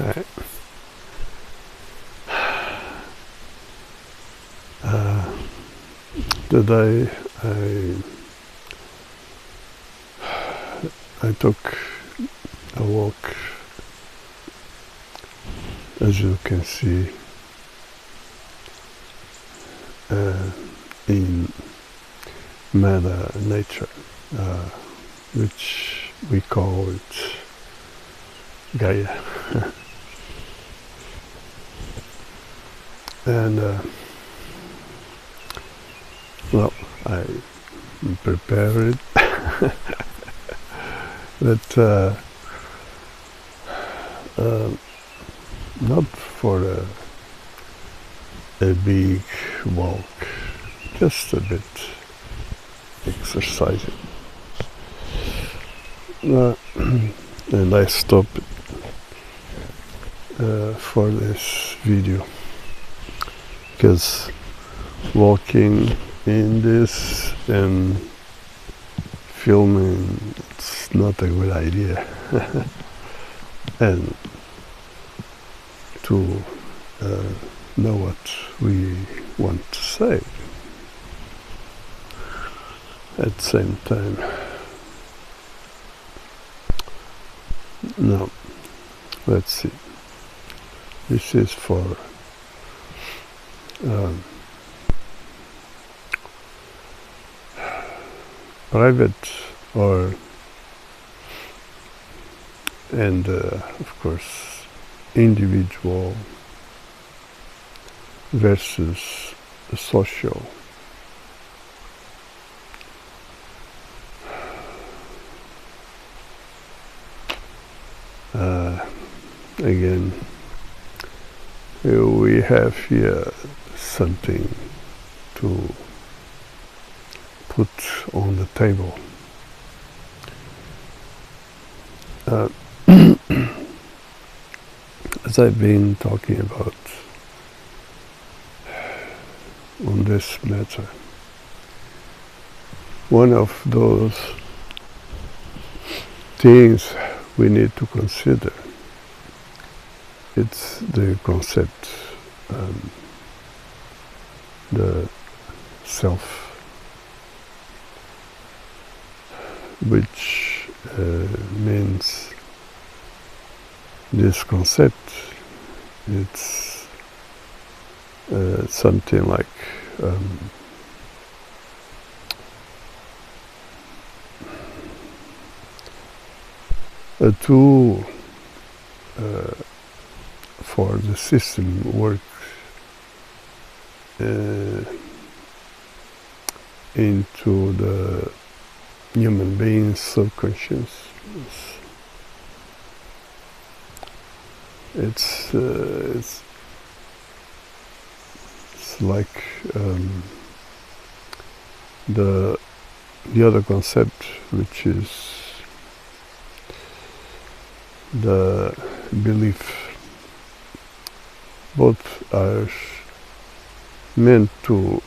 I today I took a walk, as you can see, in Mother Nature, which we call it Gaia. And well, I prepared but not for a big walk, just a bit exercising. And I stopped for this video because walking in this and filming, it's not a good idea. And to know what we want to say at the same time. Now, let's see. This is for private and of course individual versus social. Again, we have here something to put on the table. As I've been talking about on this matter, one of those things we need to consider, it's the concept, the self, which means this concept, it's something like a tool for the system work into the human being's subconscious. It's like the other concept, which is the belief. Both are meant to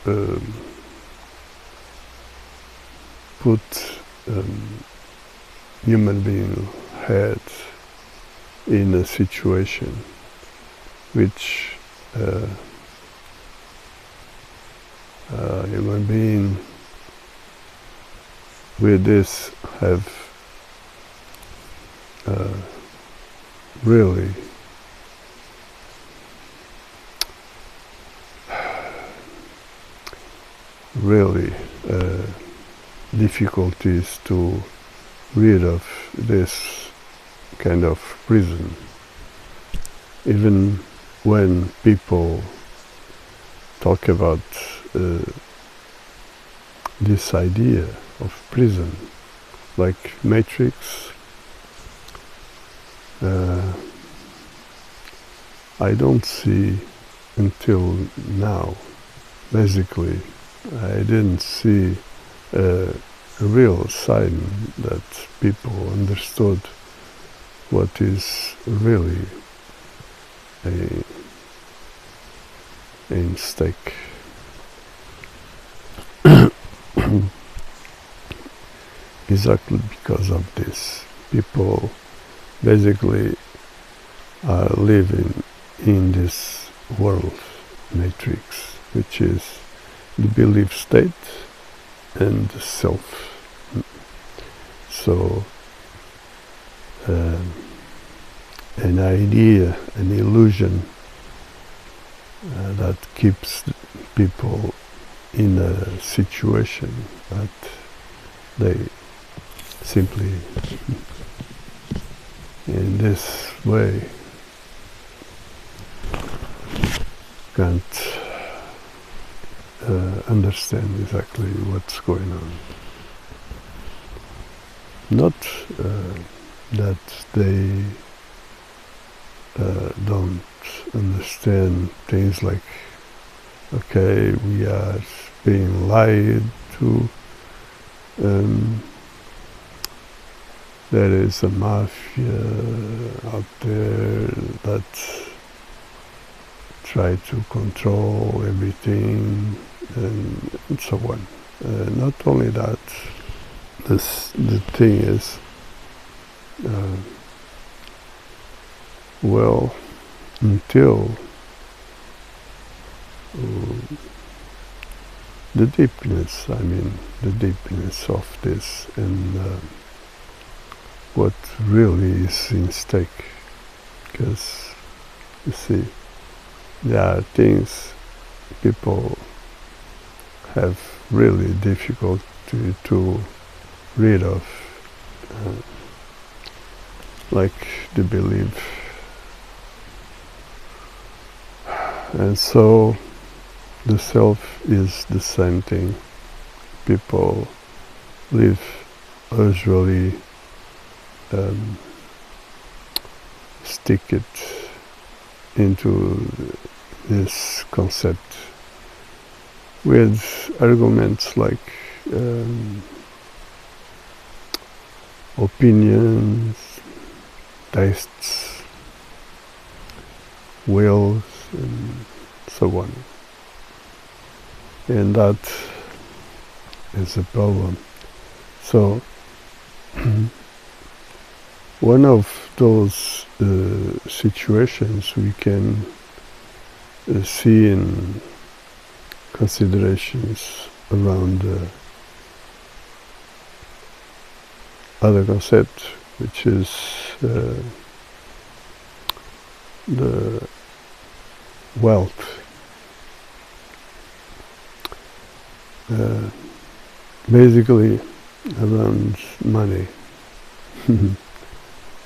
put human being head in a situation which human being with this have really difficulties to rid of this kind of prison. Even when people talk about this idea of prison, like Matrix, I don't see until now, basically, I didn't see a real sign that people understood what is really in stake. Exactly because of this, people basically are living in this world matrix, which is the belief state and the self. So an idea, an illusion that keeps people in a situation that they simply, in this way, can't understand exactly what's going on. Not that they don't understand things like, okay, we are being lied to, there is a mafia out there that try to control everything and so on. Not only that, the thing is, well, until the deepness of this and what really is in stake, because you see, there are things people have really difficulty to rid of, like the belief. And so the self is the same thing. People live usually stick it into this concept with arguments like opinions, tastes, wills, and so on. And that is a problem. So one of those situations we can see in considerations around other concept, which is the wealth. Basically around money.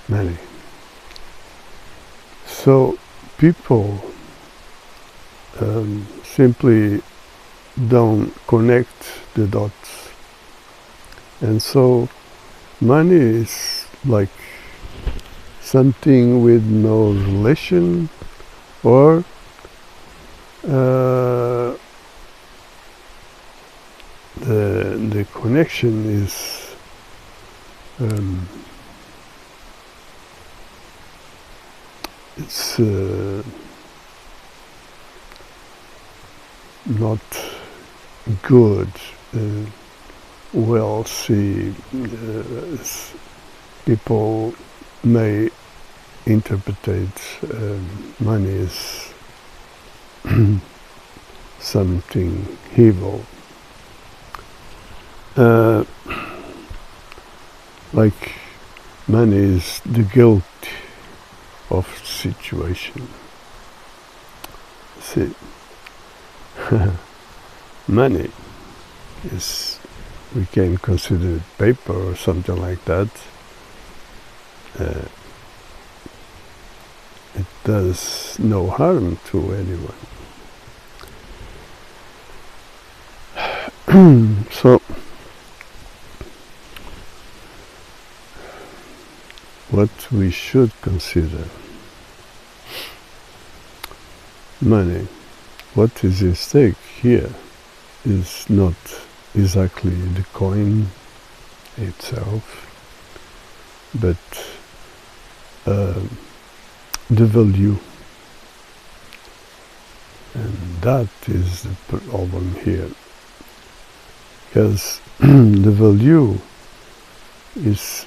Money. So people simply don't connect the dots, and so money is like something with no relation, or the connection is it's not good. Well, see, people may interpret money as something evil. Like money is the guilt of situation. See, money is, we can consider it paper or something like that. It does no harm to anyone. So what we should consider: money. What is at stake here is not exactly the coin itself, but the value. And that is the problem here, because the value is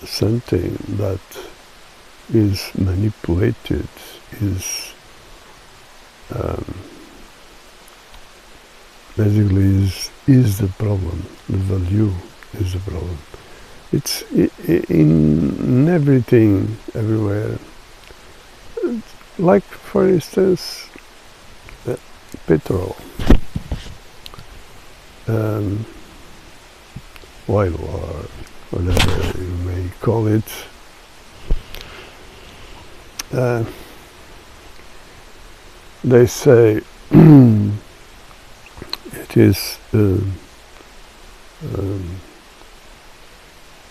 something that is manipulated, is basically is the problem. The value is the problem. It's in everything, everywhere. Like, for instance, petrol, oil, or whatever you may call it. They say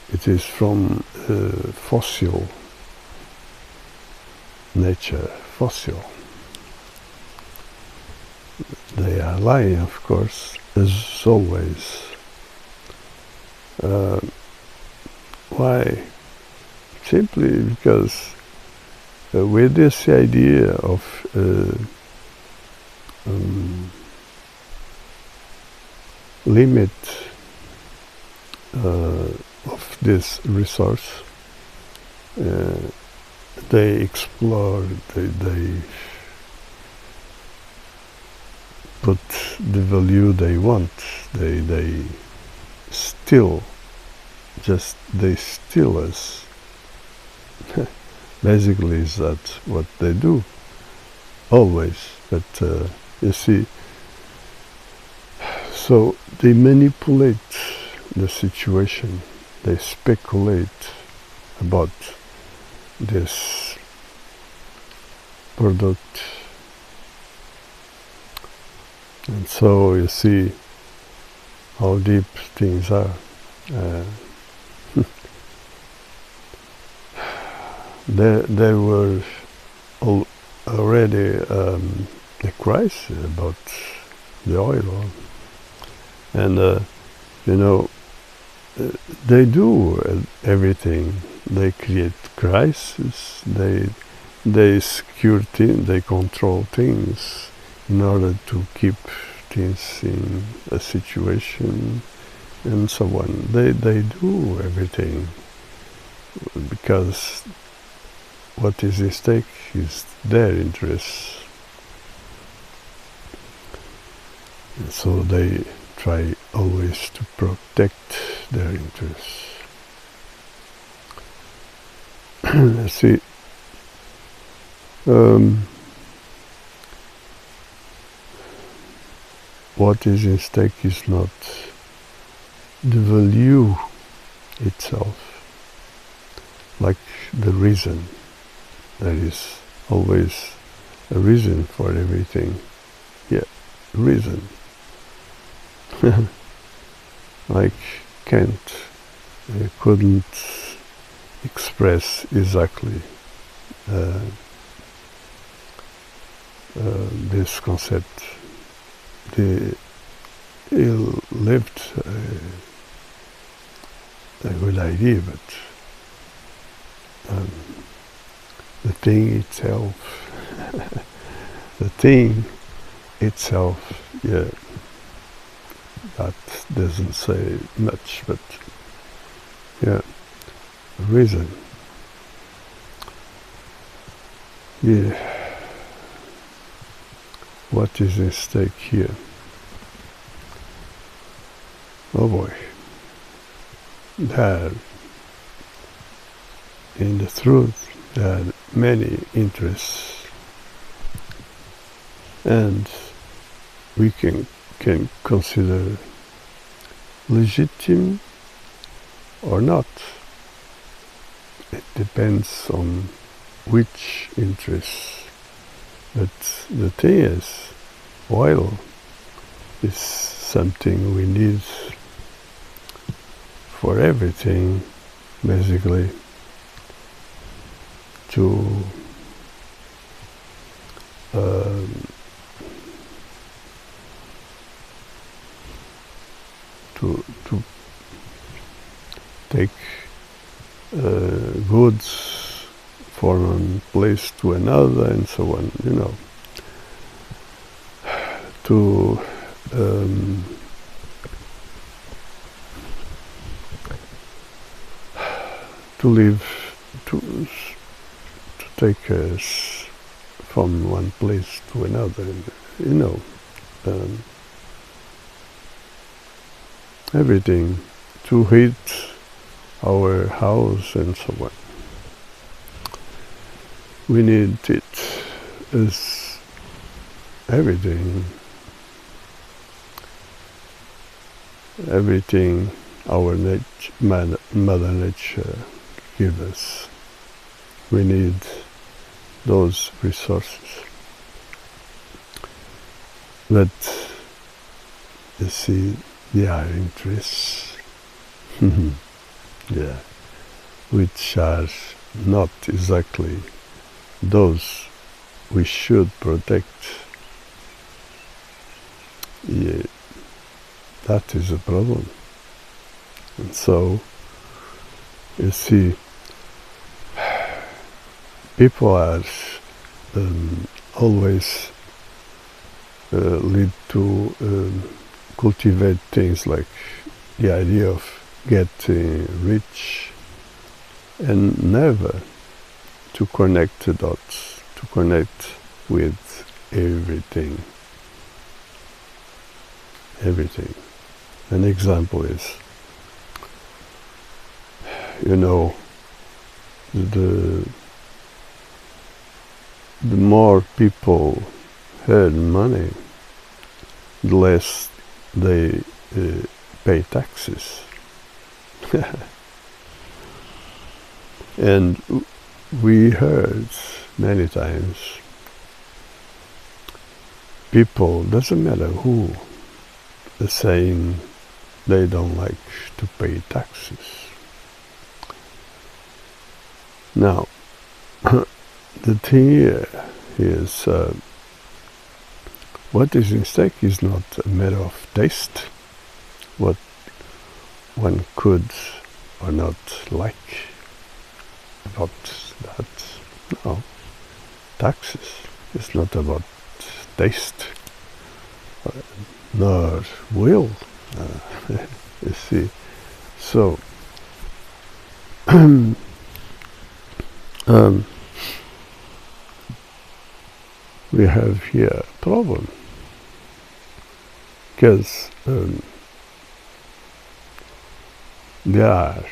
it is from fossil nature, fossil. They are lying, of course, as always. Why? Simply because with this idea of limit of this resource, they explore, they put the value they want. They steal us. Basically, is that what they do always. But you see, so they manipulate the situation. They speculate about this product, and so you see how deep things are. There were already a crisis about the oil, and they do everything. They create crises. They secure things. They control things in order to keep things in a situation, and so on. They do everything because what is at stake is their interests. And so they try always to protect their interests. See, what is at stake is not the value itself, like the reason. There is always a reason for everything. Yeah, reason. Like Kant couldn't express exactly this concept. He lived a good idea, but the thing itself, yeah, that doesn't say much, but yeah, reason. Yeah, what is at stake here? Oh boy, there, in the truth, there are many interests, and we can consider legitimate or not. It depends on which interests. But the thing is, oil is something we need for everything, basically, to take goods from one place to another, and so on, to live, take us from one place to another. You know, um, everything to heat our house and so on. We need it as everything our Mother Nature gives us. We need those resources. But you see, there are interests, yeah, which are not exactly those we should protect. Yeah, that is a problem. And so, you see, people are always lead to cultivate things like the idea of getting rich and never to connect the dots, to connect with everything. Everything. An example is, you know, the more people earn money, the less they pay taxes. And we heard many times people, doesn't matter who, are saying they don't like to pay taxes. Now, the thing here is what is in stake is not a matter of taste, what one could or not like about that. No, taxes is not about taste, nor will, you see. So, we have here a problem, because there are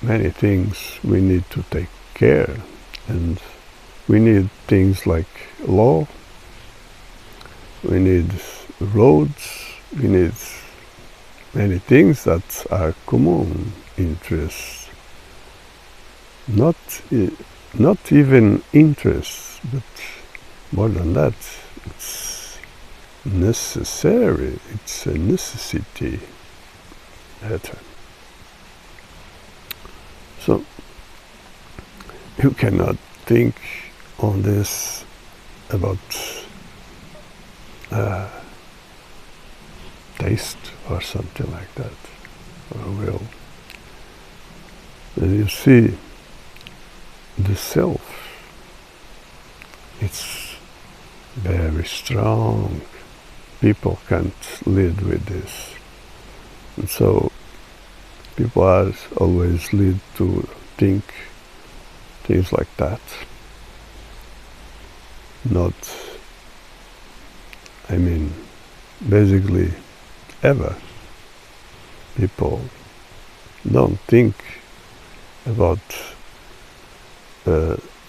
many things we need to take care, and we need things like law, we need roads, we need many things that are common interests, not even interests, but more than that, it's necessary, it's a necessity. So you cannot think on this about taste or something like that, or will. And you see, the self, it's very strong. People can't live with this. And so people are always lead to think things like that. Not, I mean, basically ever. People don't think about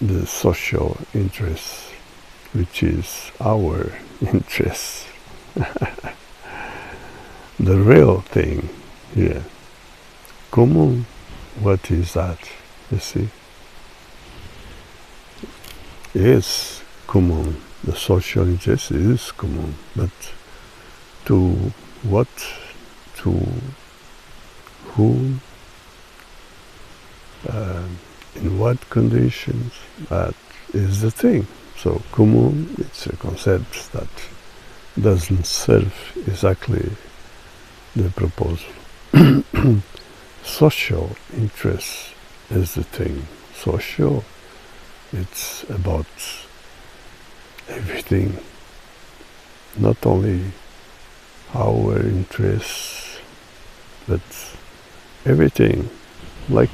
the social interests, which is our interests. The real thing here. Common, what is that? You see? Yes, common. The social interest is common, but to what? To whom? In what conditions? That is the thing. So common, it's a concept that doesn't serve exactly the proposal. Social interest is the thing. Social, it's about everything, not only our interests, but everything, like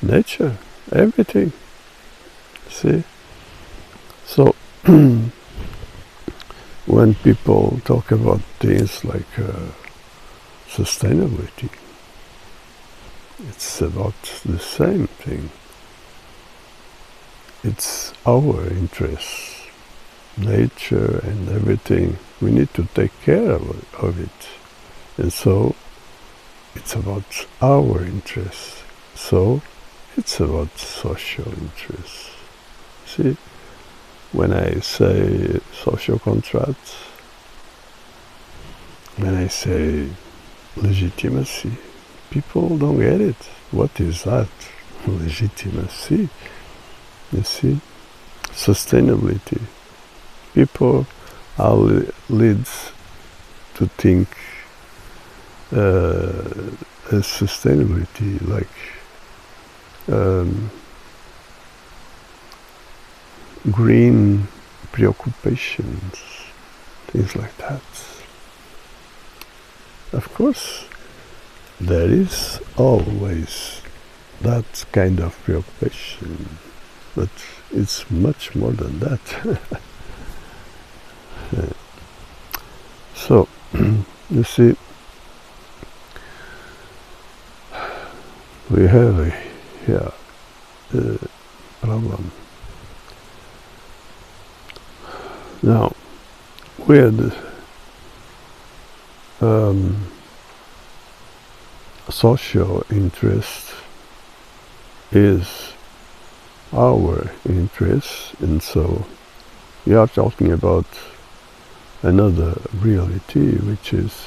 nature, everything. See? So when people talk about things like sustainability, it's about the same thing. It's our interests, nature and everything. We need to take care of it. And so it's about our interests. So it's about social interests. See, when I say social contracts, when I say legitimacy, people don't get it. What is that? Legitimacy. You see? Sustainability. People are led to think as sustainability like green preoccupations, things like that. Of course, there is always that kind of preoccupation, but it's much more than that. So, you see, we have here a problem. Now, with social interest is our interest, and so we are talking about another reality, which is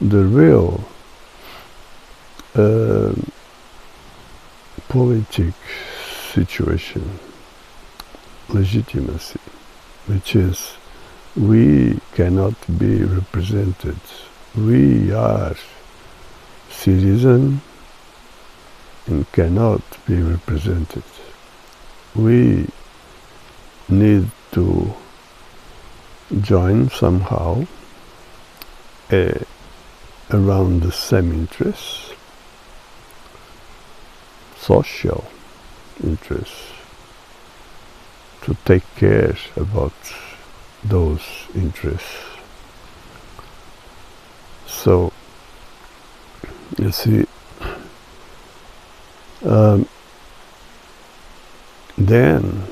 the real politic situation, legitimacy, which is we cannot be represented. We are citizen and cannot be represented. We need to join somehow around the same interests, social interests, to take care about those interests. So, you see, then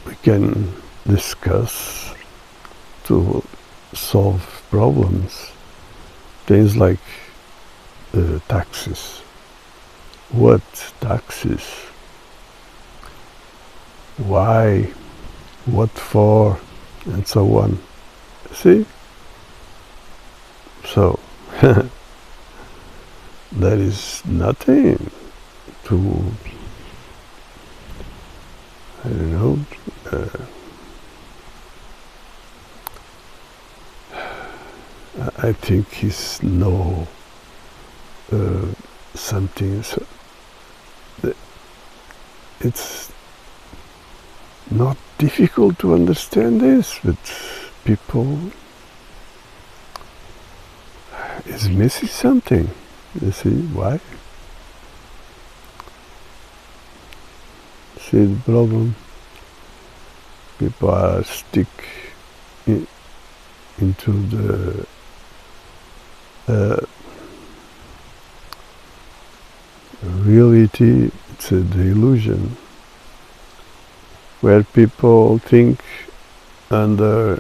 we can discuss to solve problems, things like taxes. What taxes? Why? What for? And so on. See? So, there is nothing to, I don't know, I think it's no something, so it's not difficult to understand this, but people is missing something. You see why? See the problem? People are stuck into the reality. It's a delusion where people think under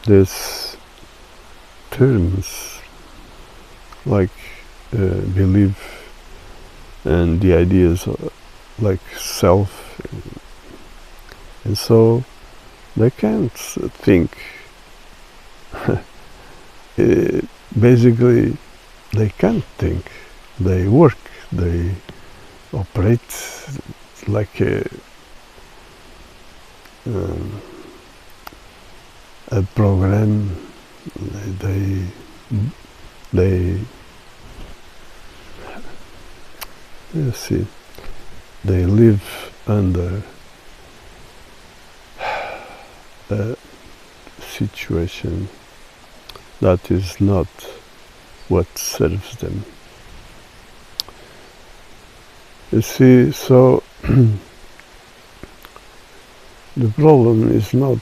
these terms like belief and the ideas like self, and so they can't think. Basically, they can't think. They work. They operate like a program. They you see, they live under a situation that is not what serves them. You see, so the problem is not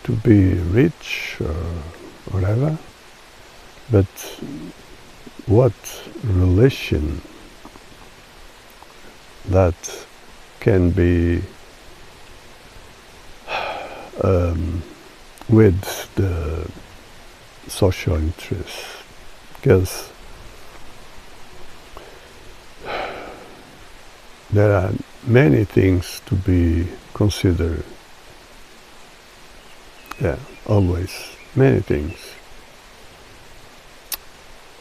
to be rich or whatever, but what relation that can be with the social interests, because there are many things to be considered. Yeah, always many things,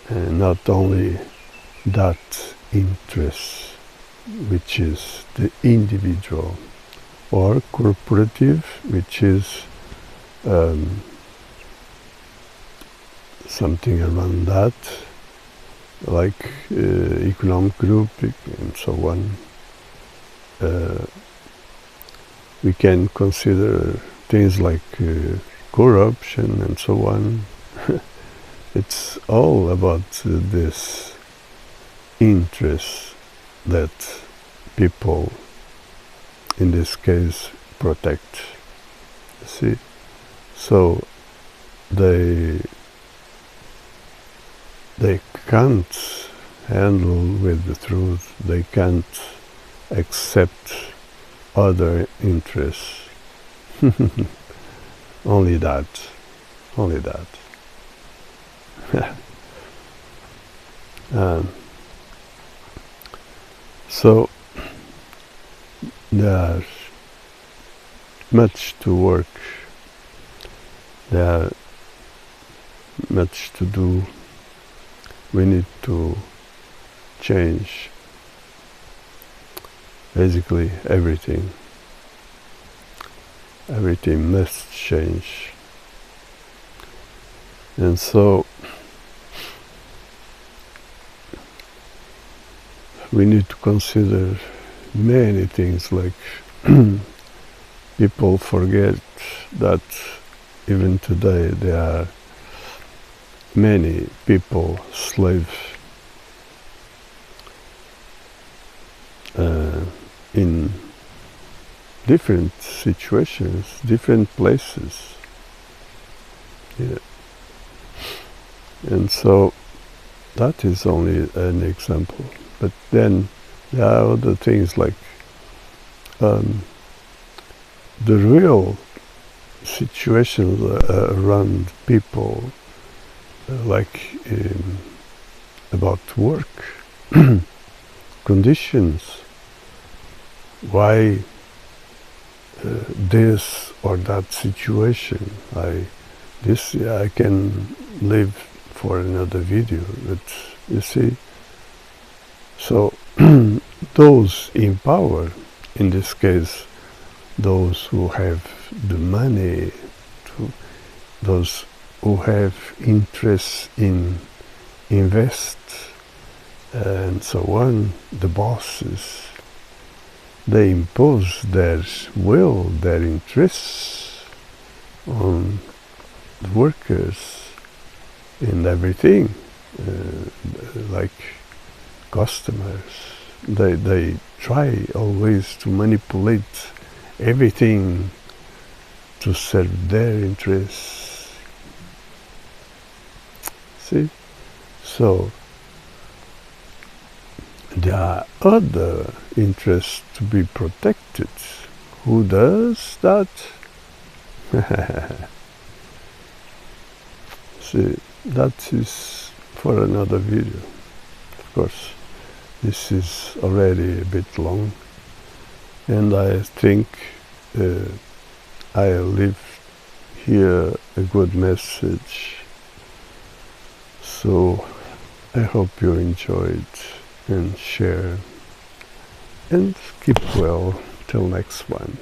and not only that interest, which is the individual, or corporative, which is something around that, like economic group and so on. We can consider things like corruption and so on. It's all about this interest that people, in this case, protect. See, so they can't handle with the truth. They can't accept other interests. Only that. So there's much to work. There's much to do. We need to change basically everything. Everything must change. And so we need to consider many things, like people forget that even today there are many people slaves in different situations, different places. Yeah. And so that is only an example. But then there are other things like the real situations around people, like about work conditions, why this or that situation. I can live for another video, but you see, so those in power, in this case, those who have the money, those who have interest in invest and so on, the bosses, they impose their will, their interests on the workers in everything, like customers. They try always to manipulate everything to serve their interests. See? So there are other interests to be protected. Who does that? See, that is for another video. Of course, this is already a bit long, and I think I leave here a good message. So I hope you enjoyed and share, and keep well till next one.